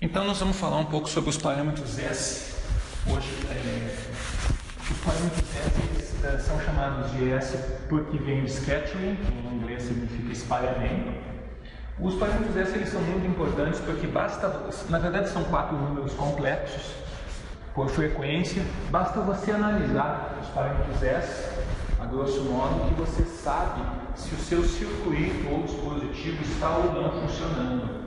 Então nós vamos falar um pouco sobre os parâmetros S. Hoje, os parâmetros S são chamados de S porque vem de scattering, que em inglês significa espalhamento. Os parâmetros S eles são muito importantes porque na verdade são 4 números complexos por frequência, basta você analisar os parâmetros S, a grosso modo, que você sabe se o seu circuito ou dispositivo está ou não funcionando.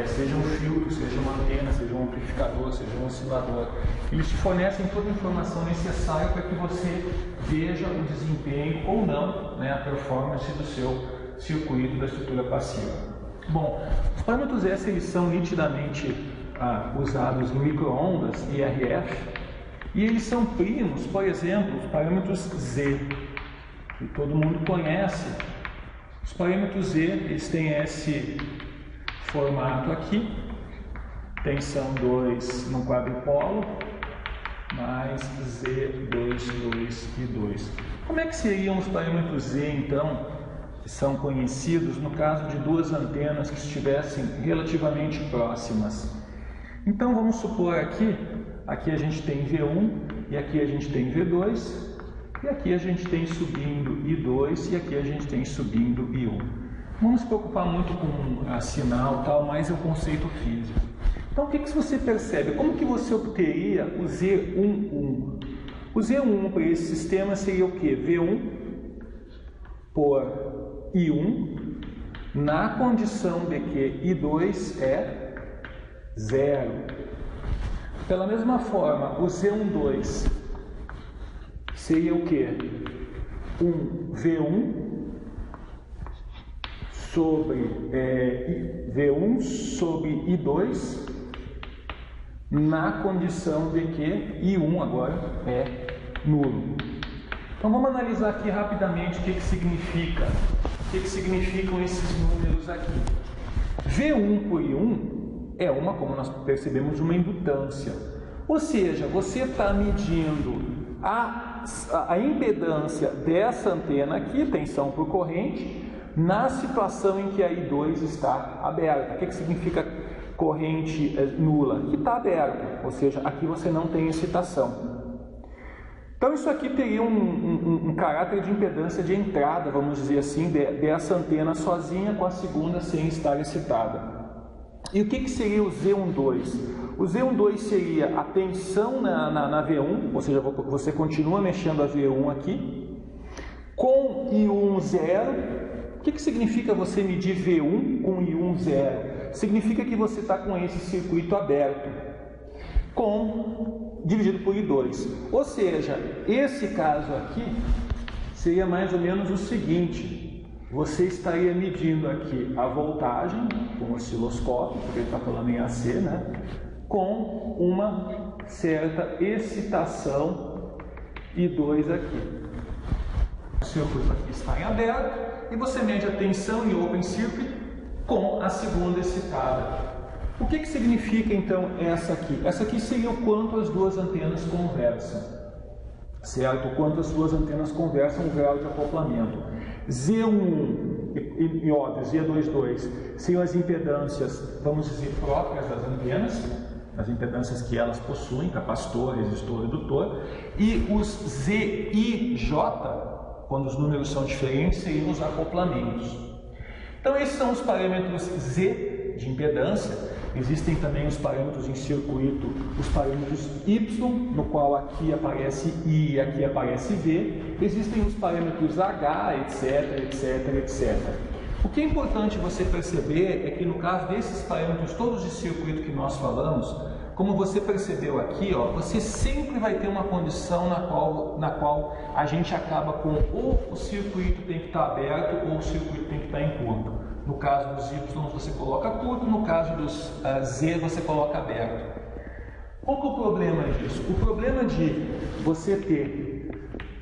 Seja um filtro, seja uma antena, seja um amplificador, seja um oscilador. Eles te fornecem toda a informação necessária para que você veja o desempenho ou não, a performance do seu circuito da estrutura passiva. Bom, os parâmetros S eles são nitidamente usados em microondas e RF, e eles são primos, por exemplo, os parâmetros Z, que todo mundo conhece. Os parâmetros Z eles têm esse formato aqui, tensão 2 no quadrupolo, mais Z2, 2 e 2. Como é que seriam os parâmetros Z, então, que são conhecidos no caso de duas antenas que estivessem relativamente próximas? Então, vamos supor aqui a gente tem V1, e aqui a gente tem V2, e aqui a gente tem subindo I2, e aqui a gente tem subindo I1. Não vamos se preocupar muito com sinal e tal, mas é o conceito físico. Então, o que você percebe? Como que você obteria o Z11? O Z11 para esse sistema seria o quê? V1 por I1, na condição de que I2 é 0. Pela mesma forma, o Z12 seria o quê? V1 sobre V1 sobre I2, na condição de que I1 agora é nulo. Então vamos analisar aqui rapidamente o que significa. O que significam esses números aqui? V1 por I1 é como nós percebemos, uma indutância. Ou seja, você está medindo a impedância dessa antena aqui, tensão por corrente, na situação em que a I2 está aberta. O que significa corrente nula? Que está aberta, ou seja, aqui você não tem excitação. Então isso aqui teria um caráter de impedância de entrada, vamos dizer assim, dessa antena sozinha, com a segunda sem estar excitada. E o que seria o Z12? O Z12 seria a tensão na V1, ou seja, você continua mexendo a V1 aqui, com I1 zero. O que significa você medir V1 com I1 zero? Significa que você está com esse circuito aberto, dividido por I2. Ou seja, esse caso aqui seria mais ou menos o seguinte: você estaria medindo aqui a voltagem com o osciloscópio, porque ele está falando em AC, com uma certa excitação I2 aqui. O circuito aqui está em aberto, e você mede a tensão em open circuit com a segunda excitada. O que significa então essa aqui? Essa aqui seria o quanto as duas antenas conversam, certo? O quanto as duas antenas conversam, o grau de acoplamento. Z11 e óbvio, Z22 seriam as impedâncias, vamos dizer, próprias das antenas, as impedâncias que elas possuem, capacitor, resistor, indutor, e os Z e J, quando os números são diferentes, seriam os acoplamentos. Então esses são os parâmetros Z de impedância. Existem também os parâmetros em circuito, os parâmetros Y, no qual aqui aparece I e aqui aparece V. Existem os parâmetros H, etc, etc, etc. O que é importante você perceber é que no caso desses parâmetros todos de circuito que nós falamos, como você percebeu aqui, você sempre vai ter uma condição na qual a gente acaba com ou o circuito tem que estar aberto ou o circuito tem que estar em curto. No caso dos Y você coloca curto, no caso dos Z você coloca aberto. Qual que é o problema disso? O problema de você ter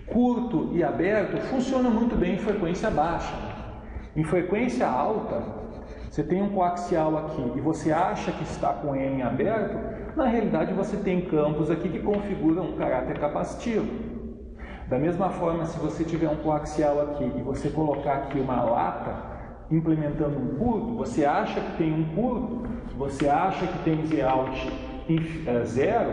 curto e aberto funciona muito bem em frequência baixa. Em frequência alta, você tem um coaxial aqui e você acha que está com N aberto, na realidade você tem campos aqui que configuram um caráter capacitivo. Da mesma forma, se você tiver um coaxial aqui e você colocar aqui uma lata, implementando um curto, você acha que tem um curto, você acha que tem Zout 0,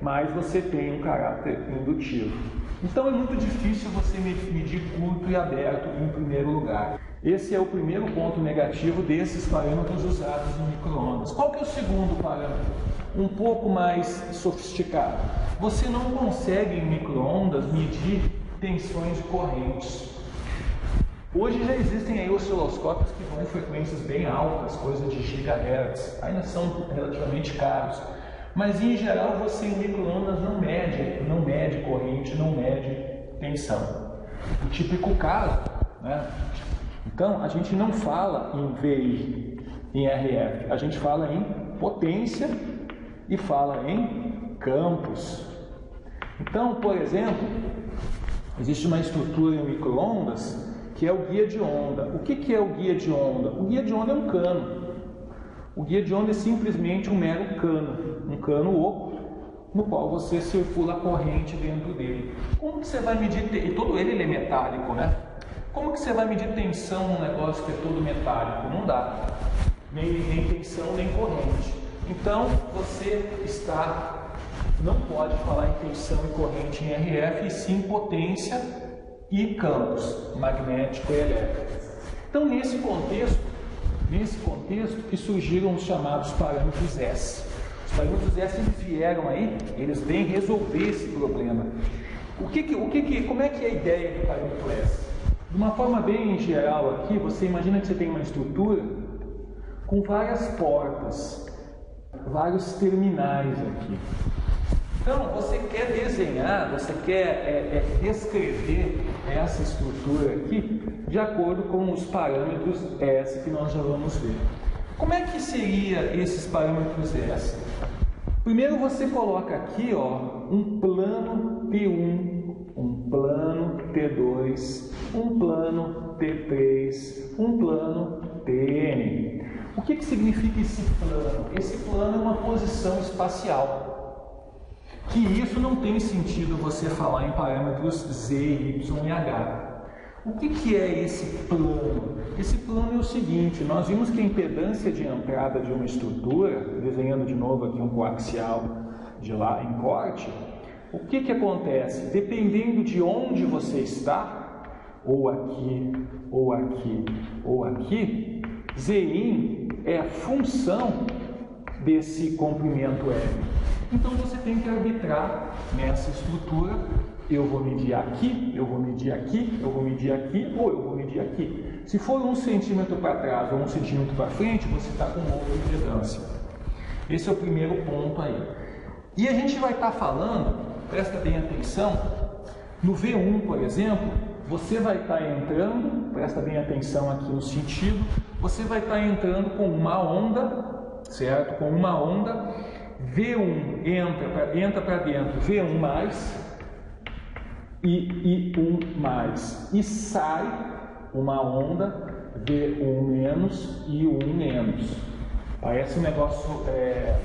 mas você tem um caráter indutivo. Então é muito difícil você medir curto e aberto em primeiro lugar. Esse é o primeiro ponto negativo desses parâmetros usados em micro-ondas. Qual que é o segundo parâmetro? Um pouco mais sofisticado. Você não consegue em micro-ondas medir tensões de correntes. Hoje já existem aí osciloscópios que vão em frequências bem altas, coisa de gigahertz, ainda são relativamente caros. Mas em geral você em micro-ondas não mede corrente, não mede tensão. O típico caso, né? Então a gente não fala em VI, em RF, a gente fala em potência e fala em campos. Então, por exemplo, existe uma estrutura em micro-ondas que é o guia de onda. O que é o guia de onda? O guia de onda é um cano. O guia de onda é simplesmente um mero cano, um cano oco, no qual você circula a corrente dentro dele. Como que você vai medir, e todo ele é metálico, né? Como que você vai medir tensão num negócio que é todo metálico? Não dá. Nem tensão, nem corrente. Então, você não pode falar em tensão e corrente em RF, e sim potência e campos magnético e elétrico. Então, nesse contexto que surgiram os chamados parâmetros S. Os parâmetros S vieram aí, eles vêm resolver esse problema. Como é que é a ideia do parâmetro S? De uma forma bem geral aqui, você imagina que você tem uma estrutura com várias portas, vários terminais aqui. Então, você quer desenhar, você quer descrever essa estrutura aqui de acordo com os parâmetros S que nós já vamos ver. Como é que seria esses parâmetros S? Primeiro você coloca aqui, ó, um plano T1, um plano T2, um plano T3, um plano Tn. O que significa esse plano? Esse plano é uma posição espacial. Que isso não tem sentido você falar em parâmetros Z, Y e H. O que é esse plano? Esse plano é o seguinte, nós vimos que a impedância de entrada de uma estrutura, desenhando de novo aqui um coaxial de lá em corte, o que acontece? Dependendo de onde você está, ou aqui, ou aqui, ou aqui, Zin é a função desse comprimento L. Então você tem que arbitrar nessa estrutura, eu vou medir aqui, eu vou medir aqui, eu vou medir aqui, ou eu vou medir aqui. Se for 1 centímetro para trás ou 1 centímetro para frente, você está com outra impedância. Esse é o primeiro ponto aí. E a gente vai estar falando, presta bem atenção, no V1, por exemplo, você vai estar entrando, presta bem atenção aqui no sentido, você vai estar entrando com uma onda, certo? Com uma onda, V1 entra para dentro, V1 mais e I1 mais, e sai uma onda, V1 menos e I1 menos. Parece um negócio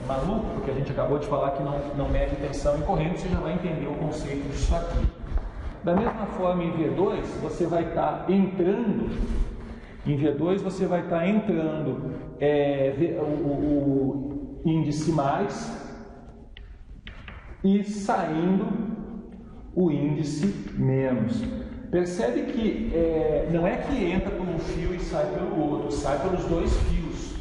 maluco, porque a gente acabou de falar que não mede tensão e corrente, você já vai entender o conceito disso aqui. Da mesma forma, em V2, você vai estar entrando, o índice mais e saindo o índice menos. Percebe que não é que entra por um fio e sai pelo outro, sai pelos dois fios,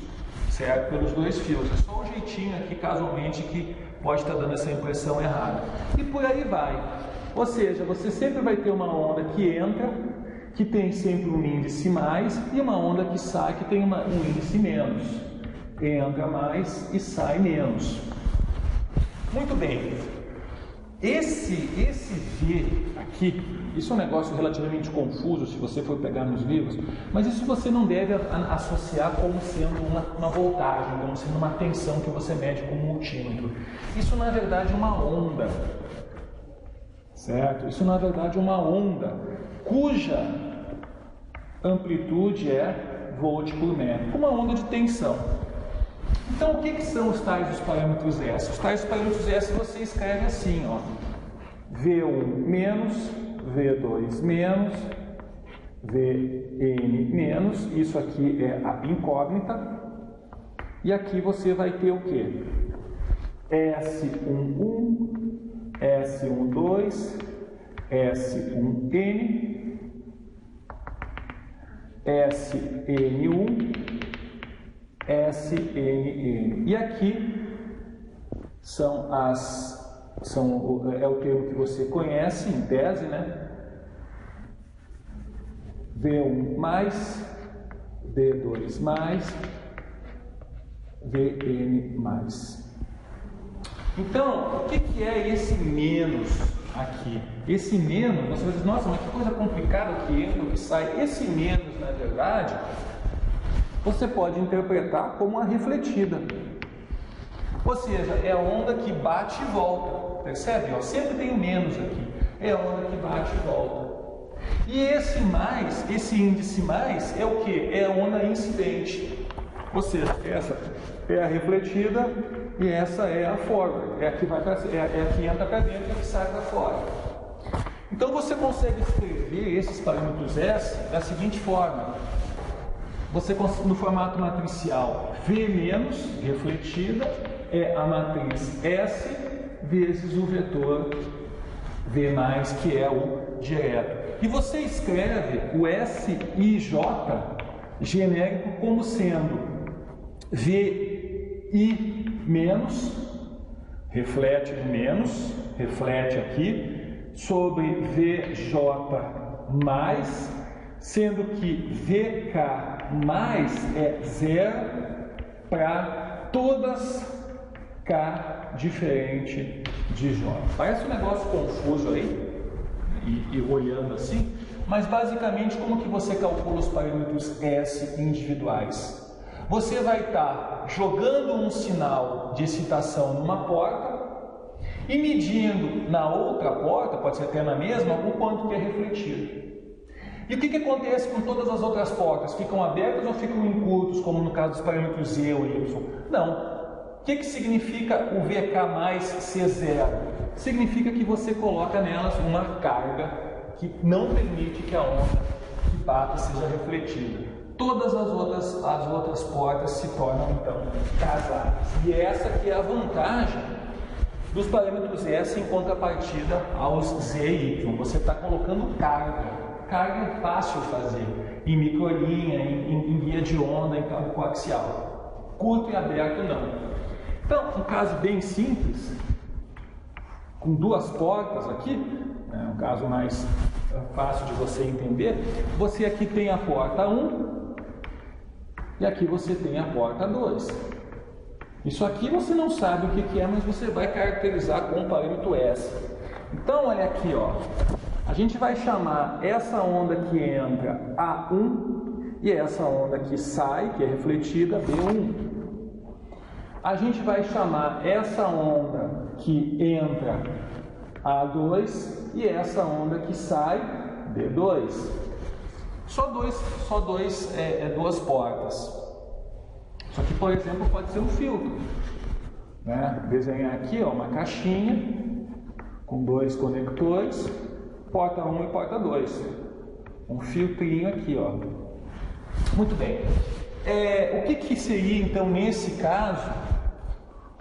certo? Pelos dois fios. É só um jeitinho aqui, casualmente, que pode estar dando essa impressão errada. E por aí vai. Ou seja, você sempre vai ter uma onda que entra, que tem sempre um índice mais, e uma onda que sai, que tem um índice menos. Entra mais e sai menos. Muito bem. Esse V aqui, isso é um negócio relativamente confuso se você for pegar nos livros, mas isso você não deve associar como sendo uma voltagem, como sendo uma tensão que você mede com um multímetro. Isso na verdade é uma onda, certo? Isso na verdade é uma onda cuja amplitude é volt por metro, uma onda de tensão. Então, o que são os tais dos parâmetros S? Os tais parâmetros S você escreve assim, ó, V1 menos, V2 menos, Vn menos, isso aqui é a incógnita, e aqui você vai ter o que? S11, S12, S1n, SN1, SNN. E aqui é o termo que você conhece em tese, né? V1 mais, V2 mais, Vn mais. Então, o que é esse menos aqui? Esse menos, você vai dizer, nossa, mas que coisa complicada que entra, que sai. Esse menos, na verdade, você pode interpretar como uma refletida. Ou seja, é a onda que bate e volta. Percebe? Ó, sempre tem o menos aqui. É a onda que bate e volta. E esse mais, esse índice mais, é o que? É a onda incidente. Ou seja, essa é a refletida e essa é a forward. É a que, é a que entra para dentro e a que sai para fora. Então você consegue escrever esses parâmetros S da seguinte forma. Você no formato matricial, V menos, refletida, é a matriz S vezes o vetor V mais, que é o direto. E você escreve o S e J genérico como sendo VI menos, reflete menos, reflete aqui, sobre VJ mais, sendo que VK mais é zero para todas K diferente de J. Parece um negócio confuso aí, e olhando assim, mas basicamente como que você calcula os parâmetros S individuais? Você vai estar jogando um sinal de excitação numa porta e medindo na outra porta, pode ser até na mesma, o quanto que é refletido. E o que acontece com todas as outras portas? Ficam abertas ou ficam em curtos, como no caso dos parâmetros Z ou Y? Não. O que significa o VK mais ser zero? Significa que você coloca nelas uma carga que não permite que a onda que bata seja refletida. Todas as outras portas se tornam, então, casadas. E essa que é a vantagem dos parâmetros S em contrapartida aos Z e Y. Você está colocando carga. Carga é fácil fazer, em microlinha, em guia de onda, em cabo coaxial. Curto e aberto, não. Então, um caso bem simples, com duas portas aqui, um caso mais fácil de você entender, você aqui tem a porta 1 e aqui você tem a porta 2. Isso aqui você não sabe o que é, mas você vai caracterizar com o parâmetro S. Então, olha aqui, ó. A gente vai chamar essa onda que entra A1 e essa onda que sai, que é refletida, B1. A gente vai chamar essa onda que entra A2 e essa onda que sai B2. Só duas portas. Só que, por exemplo, pode ser um filtro. Né? Desenhar aqui ó, uma caixinha com dois conectores, porta 1 e porta 2. Um filtrinho aqui, ó. Muito bem. O que seria, então, nesse caso,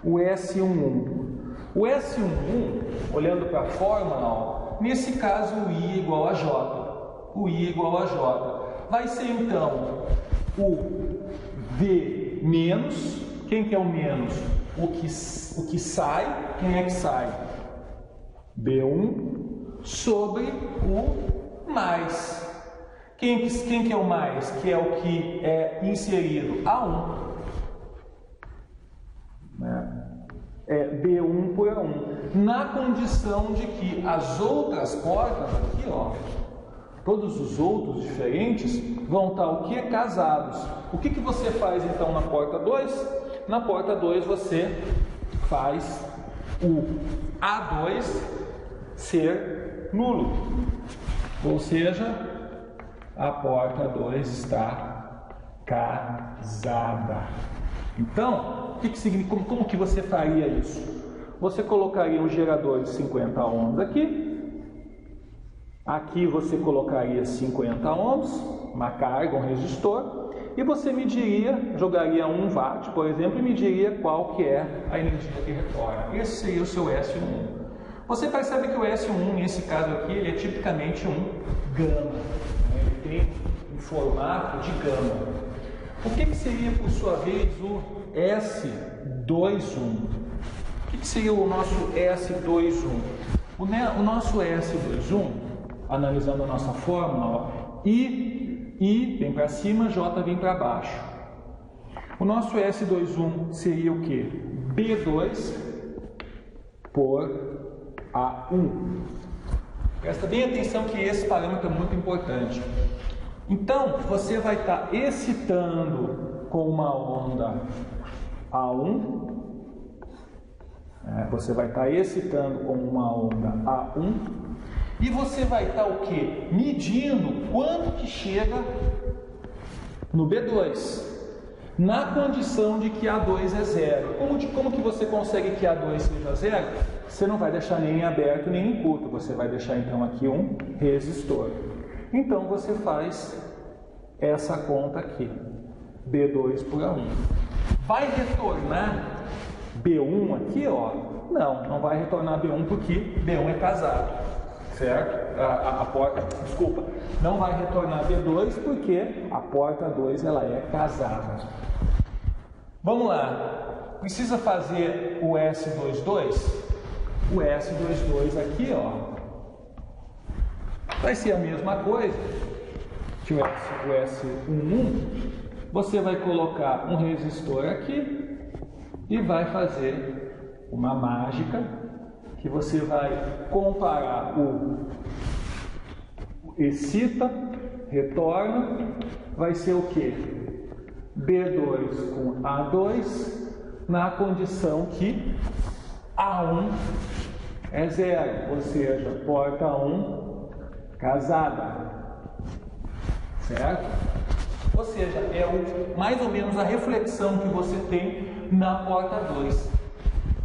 o S11? O S11, olhando para a fórmula, ó, nesse caso o I igual a J. O I igual a J. Vai ser, então, o V menos. Quem que é o menos? O que sai. Quem é que sai? B1 sobre o mais. Quem que é o mais? Que é o que é inserido? A1. Né? É B1 por A1. Na condição de que as outras portas aqui, ó, todos os outros diferentes, vão estar o que? Casados. O que você faz então na porta 2? Na porta 2 você faz o A2 ser nulo. Ou seja, a porta 2 está casada. Então, o que significa? Como que você faria isso? Você colocaria um gerador de 50 ohms aqui Aqui você colocaria 50 ohms, uma carga, um resistor, e você mediria, jogaria 1 watt, por exemplo, e mediria qual que é a energia que retorna. Esse seria o seu S11. Você percebe que o S11, nesse caso aqui, ele é tipicamente um gama. Ele tem um formato de gama. O que seria, por sua vez, o S21? O que seria o nosso S21? O nosso S21, analisando a nossa fórmula, ó, I vem para cima, J vem para baixo. O nosso S21 seria o que? B2 por A1. Presta bem atenção que esse parâmetro é muito importante. Então, você vai estar excitando com uma onda A1. Você vai estar excitando com uma onda A1. E você vai estar o quê? Medindo quanto que chega no B2. Na condição de que A2 é zero. Como que você consegue que A2 seja zero? Você não vai deixar nem em aberto nem em curto. Você vai deixar então aqui um resistor. Então você faz essa conta aqui. B2 por A1. Vai retornar B1 aqui, ó? Não vai retornar B1 porque B1 é casado. Certo? A porta, desculpa, não vai retornar B2 porque a porta 2 ela é casada. Vamos lá. Precisa fazer o S22? O S22 aqui, ó, vai ser a mesma coisa que o S11. Você vai colocar um resistor aqui e vai fazer uma mágica que você vai comparar o excita, retorna, vai ser o que? B2 com A2 na condição que A1 é zero, ou seja, porta 1 casada, certo? Ou seja, é mais ou menos a reflexão que você tem na porta 2.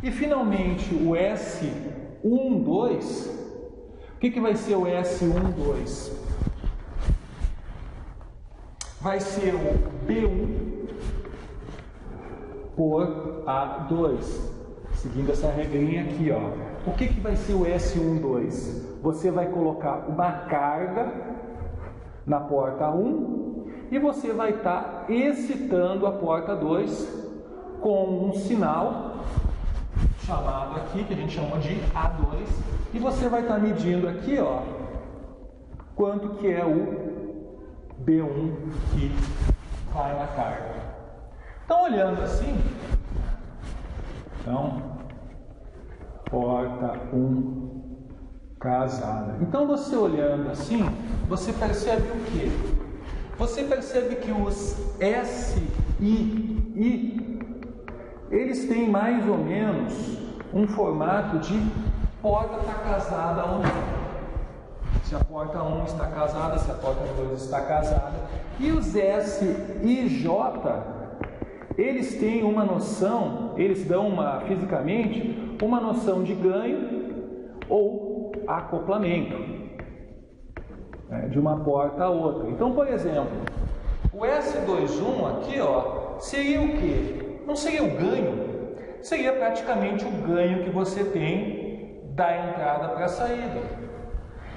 E finalmente o S12, o que vai ser o S12? Vai ser o B1 por A2, seguindo essa regrinha aqui, ó. O que vai ser o S12? Você vai colocar uma carga na porta 1 e você vai estar excitando a porta 2 com um sinal chamado aqui, que a gente chama de A2, e você vai estar medindo aqui, ó, quanto que é o B1 que vai na carga. Então, olhando assim, então, porta 1 casada. Então, você olhando assim, você percebe o quê? Você percebe que os SI, eles têm mais ou menos um formato de porta está casada ou não. Se a porta 1 está casada, se a porta 2 está casada. E os S e J, eles têm uma noção, eles dão fisicamente uma noção de ganho ou acoplamento, né, de uma porta a outra. Então, por exemplo, o S21 aqui, ó, seria o quê? Não seria o ganho, seria praticamente o ganho que você tem da entrada para a saída.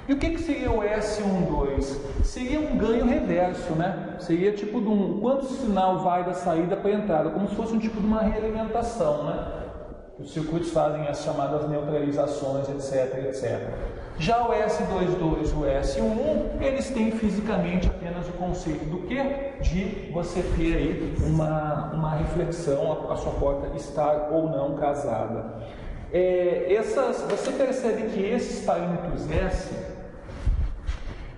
E o que seria o S12? Seria um ganho reverso, né? Seria tipo de quanto sinal vai da saída para a entrada, como se fosse um tipo de uma realimentação, né? Os circuitos fazem as chamadas neutralizações, etc, etc. Já o S22 e o S11, eles têm fisicamente apenas o conceito do quê? De você ter aí uma reflexão, a sua porta estar ou não casada. Você percebe que esses parâmetros S,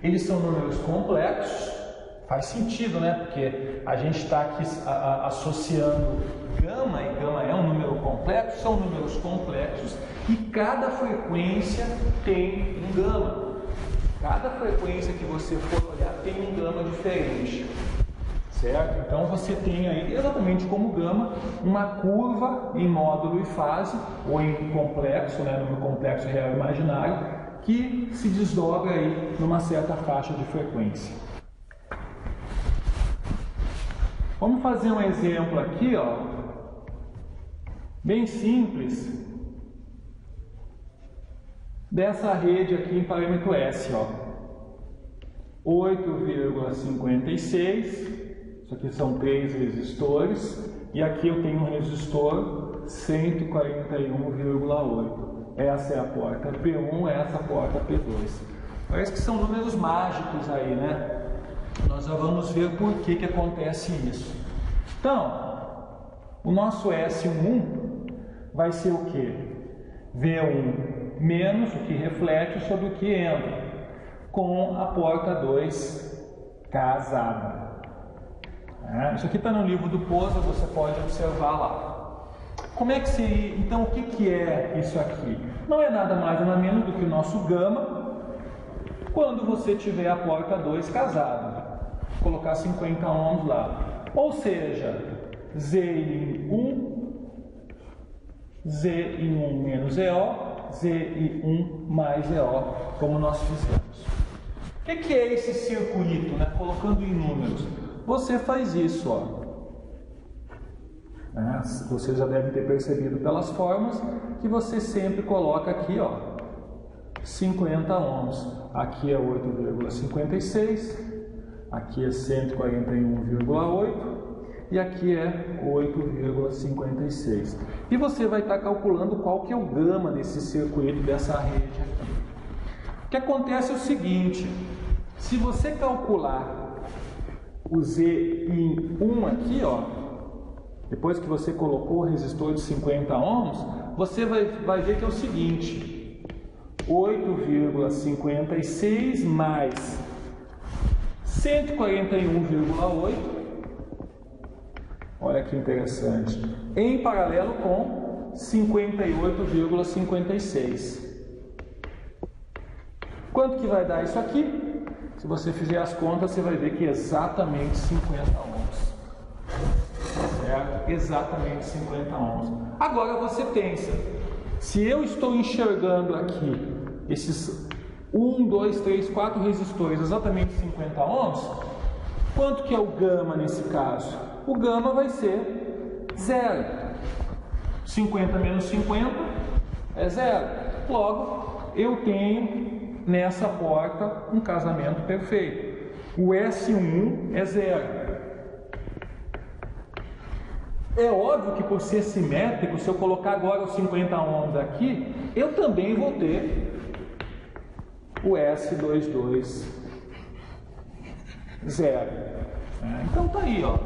eles são números complexos. Faz sentido, né? Porque a gente está aqui associando gama, e gama é um número complexo, são números complexos, e cada frequência tem um gama. Cada frequência que você for olhar tem um gama diferente, certo? Então você tem aí, exatamente como gama, uma curva em módulo e fase, ou em complexo, né? Número complexo real imaginário, que se desdobra aí numa certa faixa de frequência. Vamos fazer um exemplo aqui, ó, bem simples, dessa rede aqui em parâmetro S, ó, 8,56, isso aqui são 3 resistores, e aqui eu tenho um resistor 141,8. Essa é a porta P1, essa é a porta P2. Parece que são números mágicos aí, né? Nós já vamos ver por que acontece isso. Então, o nosso S11 vai ser o quê? V1 menos o que reflete sobre o que entra, com a porta 2 casada. Isso aqui está no livro do Posa, você pode observar lá. Como é que seria? Então, o que é isso aqui? Não é nada mais nada menos do que o nosso gama quando você tiver a porta 2 casada. Vou colocar 50 ohms lá. Ou seja, Z em 1, Z em 1 menos EO, Z em 1 mais EO, como nós fizemos. O que é esse circuito, né? Colocando em números? Você faz isso, ó. Você já deve ter percebido pelas formas que você sempre coloca aqui, ó, 50 ohms. Aqui é 8,56, aqui é 141,8 e aqui é 8,56. E você vai estar calculando qual que é o gama desse circuito, dessa rede aqui. O que acontece é o seguinte: se você calcular o Z em 1 aqui, ó, depois que você colocou o resistor de 50 ohms, você vai ver que é o seguinte: 8,56 mais 141,8, olha que interessante, em paralelo com 58,56. Quanto que vai dar isso aqui? Se você fizer as contas, você vai ver que é exatamente 50 ohms. Certo? Exatamente 50 ohms. Agora você pensa, se eu estou enxergando aqui esses 1, 2, 3, 4 resistores exatamente 50 ohms, quanto que é o gama nesse caso? O gama vai ser 0. 50 menos 50 é 0. Logo, eu tenho nessa porta um casamento perfeito. O S11 é 0. É óbvio que por ser simétrico, se eu colocar agora os 50 ohms aqui, eu também vou ter o S22 0. Então tá aí, ó.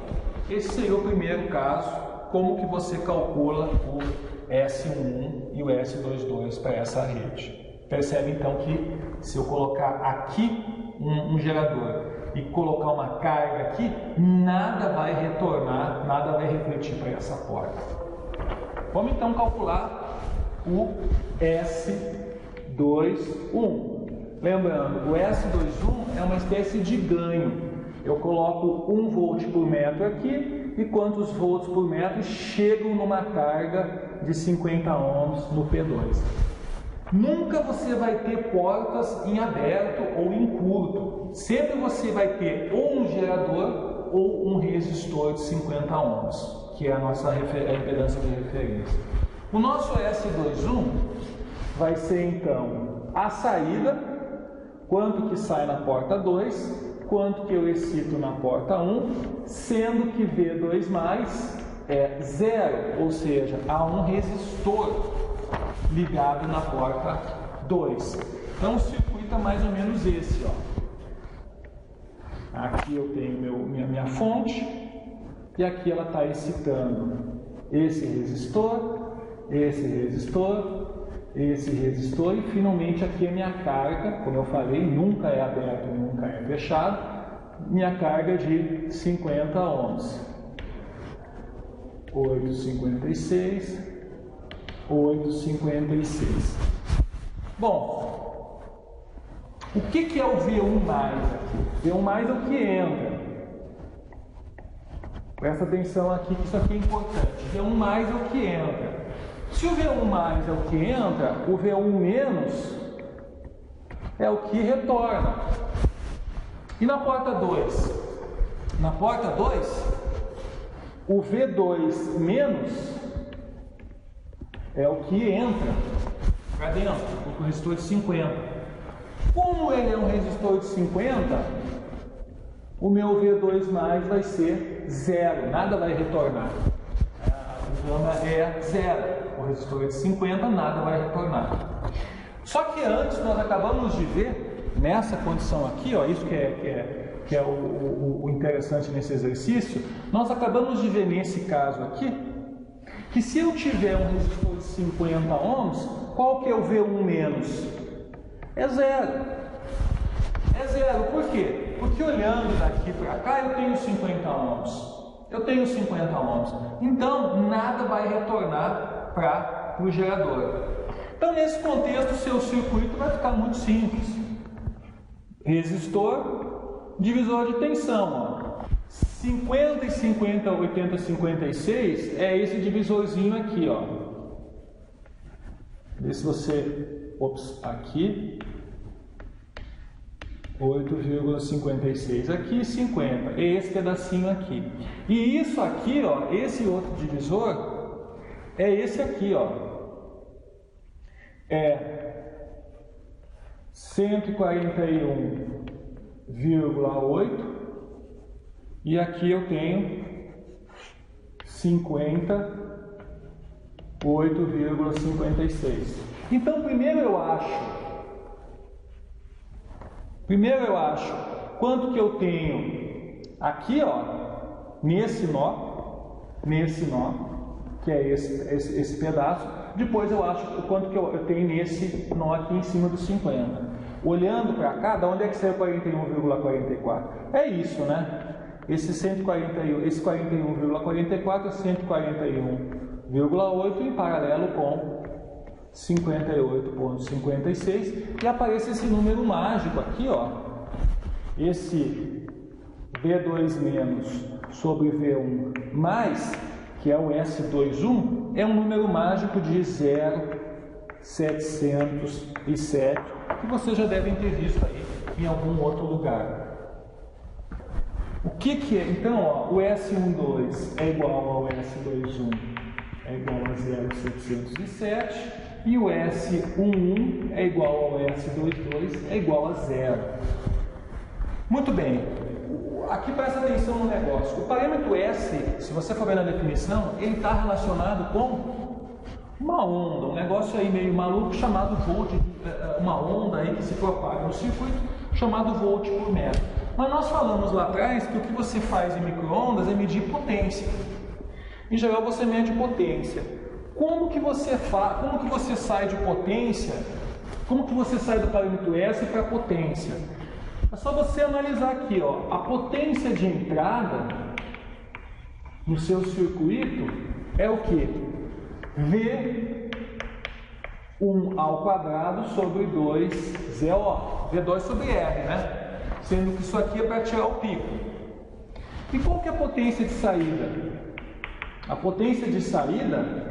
Esse seria o primeiro caso, como que você calcula o S11 e o S22 para essa rede. Percebe então que se eu colocar aqui um gerador e colocar uma carga aqui, nada vai retornar, nada vai refletir para essa porta. Vamos então calcular o S21. Lembrando, o S21 é uma espécie de ganho. Eu coloco 1 volt por metro aqui e quantos volts por metro chegam numa carga de 50 ohms no P2. Nunca você vai ter portas em aberto ou em curto. Sempre você vai ter ou um gerador ou um resistor de 50 ohms, que é a nossa impedância de referência. O nosso S21 vai ser então a saída, quanto que sai na porta 2, quanto que eu excito na porta 1, sendo que V2 mais é 0, ou seja, há um resistor ligado na porta 2. Então o circuito é mais ou menos esse, ó. Aqui eu tenho minha fonte e aqui ela está excitando esse resistor, esse resistor, esse resistor e finalmente aqui a minha carga, como eu falei, nunca é aberto, nunca é fechado, minha carga de 50 ohms. 8,56, 8,56. Bom, o que é o V1 mais aqui? V1 mais é o que entra. Presta atenção aqui que isso aqui é importante. V1 mais é o que entra. Se o V1 mais é o que entra, o V1 menos é o que retorna. E na porta 2? Na porta 2, o V2 menos é o que entra para dentro, o resistor de 50. Como ele é um resistor de 50, o meu V2 mais vai ser zero, nada vai retornar. O gama é zero, o resistor de 50, nada vai retornar. Só que antes nós acabamos de ver, nessa condição aqui, ó, isso que é o interessante nesse exercício, nós acabamos de ver nesse caso aqui, que se eu tiver um resistor de 50 ohms, qual que é o V1 menos? É zero. É zero, por quê? Porque olhando daqui para cá eu tenho 50 ohms. Eu tenho 50 ohms. Então nada vai retornar para o gerador. Então nesse contexto o seu circuito vai ficar muito simples. Resistor, divisor de tensão. Ó. 50 e 50, 80, 56 é esse divisorzinho aqui. Ó. Vê se você... Ops, aqui... 8,56 aqui, 50, é esse pedacinho aqui. E isso aqui, ó, esse outro divisor, é esse aqui, ó. É 141,8 e aqui eu tenho 58,56. Então, primeiro eu acho quanto que eu tenho aqui, ó, nesse nó, que é esse pedaço. Depois eu acho o quanto que eu tenho nesse nó aqui em cima dos 50. Olhando para cá, da onde é que saiu 41,44? É isso, né? Esse 141, esse 41,44 é 141,8 em paralelo com 58,56 e aparece esse número mágico aqui, ó. Esse V2 menos sobre V1 mais, que é o S21, é um número mágico de 0,707, que vocês já devem ter visto aí em algum outro lugar. O que é? Então, ó, o S12 é igual ao S21, é igual a 0,707. E o S11 é igual ao S22, é igual a zero. Muito bem. Aqui presta atenção no negócio. O parâmetro S, se você for ver na definição, ele está relacionado com uma onda, um negócio aí meio maluco chamado volt, uma onda aí que se propaga no circuito, chamado volt por metro. Mas nós falamos lá atrás que o que você faz em micro-ondas é medir potência. Em geral você mede potência. Como que você sai de potência? Como que você sai do parâmetro S para potência? É só você analisar aqui, ó, a potência de entrada no seu circuito é o que? V1 ao quadrado sobre 2ZO, V2 sobre R, né? Sendo que isso aqui é para tirar o pico. E qual que é a potência de saída? A potência de saída,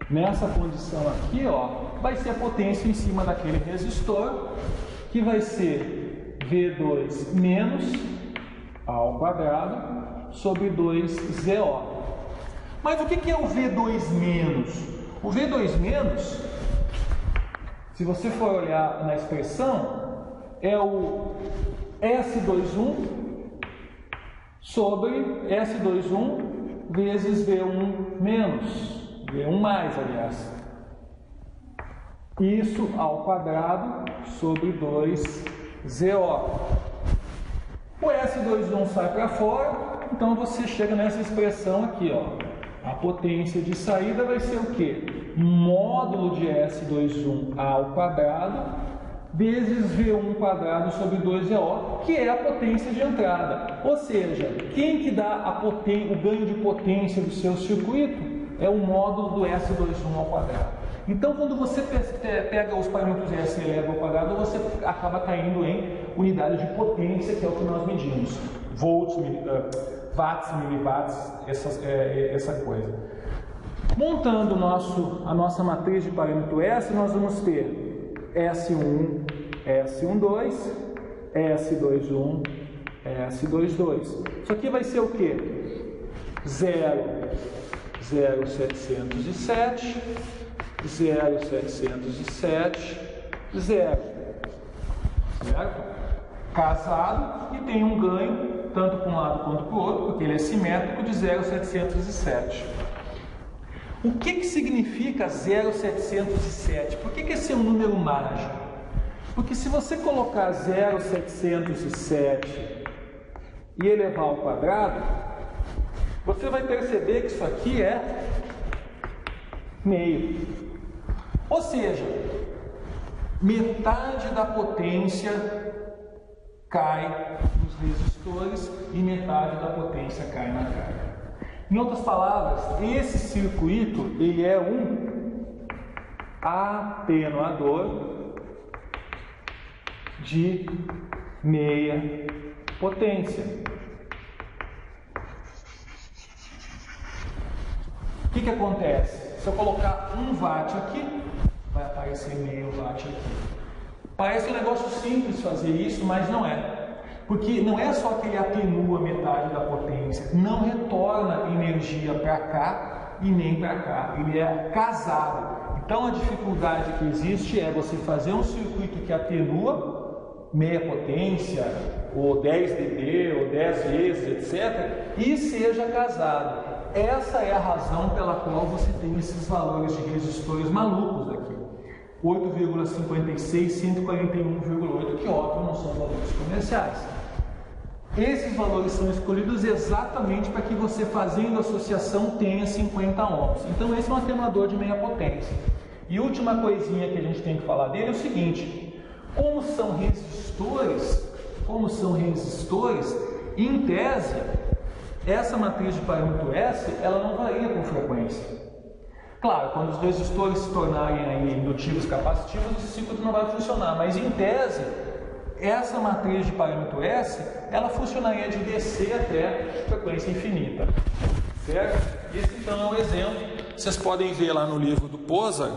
nessa condição aqui, ó, vai ser a potência em cima daquele resistor, que vai ser V2 menos ao quadrado sobre 2ZO. Mas o que é o V2 menos? O V2 menos, se você for olhar na expressão, é o S21 sobre S21 vezes V1 menos, V1 mais, aliás. Isso ao quadrado sobre 2ZO. O S21 sai para fora, então você chega nessa expressão aqui, ó. A potência de saída vai ser o quê? Módulo de S21 ao quadrado vezes V1 quadrado sobre 2ZO, que é a potência de entrada. Ou seja, quem que dá o ganho de potência do seu circuito é o módulo do S21 ao quadrado. Então, quando você pega os parâmetros S elevado ao quadrado, você acaba caindo em unidade de potência, que é o que nós medimos. Volts, watts, miliwatts, essa coisa. Montando a nossa matriz de parâmetro S, nós vamos ter S1, S12, S21, S22. Isso aqui vai ser o quê? 0, 0,707, 0,707, 0. Certo? Casado e tem um ganho, tanto para um lado quanto para o outro, porque ele é simétrico, de 0,707. O que significa 0,707? Por que esse é um número mágico? Porque se você colocar 0,707 e elevar ao quadrado, você vai perceber que isso aqui é meio. Ou seja, metade da potência cai nos resistores e metade da potência cai na carga. Em outras palavras, esse circuito ele é um atenuador de meia potência. O que acontece? Se eu colocar 1 watt aqui, vai aparecer meio watt aqui. Parece um negócio simples fazer isso, mas não é. Porque não é só que ele atenua metade da potência, não retorna energia para cá e nem para cá. Ele é casado. Então a dificuldade que existe é você fazer um circuito que atenua meia potência, ou 10 dB, ou 10 vezes, etc., e seja casado. Essa é a razão pela qual você tem esses valores de resistores malucos aqui. 8,56, 141,8, que óbvio não são valores comerciais. Esses valores são escolhidos exatamente para que você, fazendo associação, tenha 50 ohms. Então esse é um atenuador de meia potência. E última coisinha que a gente tem que falar dele é o seguinte: como são resistores, em tese, essa matriz de parâmetro S, ela não varia com frequência. Claro, quando os resistores se tornarem aí indutivos capacitivos, esse ciclo não vai funcionar, mas em tese, essa matriz de parâmetro S, ela funcionaria de DC até frequência infinita. Certo? Esse então é um exemplo, vocês podem ver lá no livro do Pozar,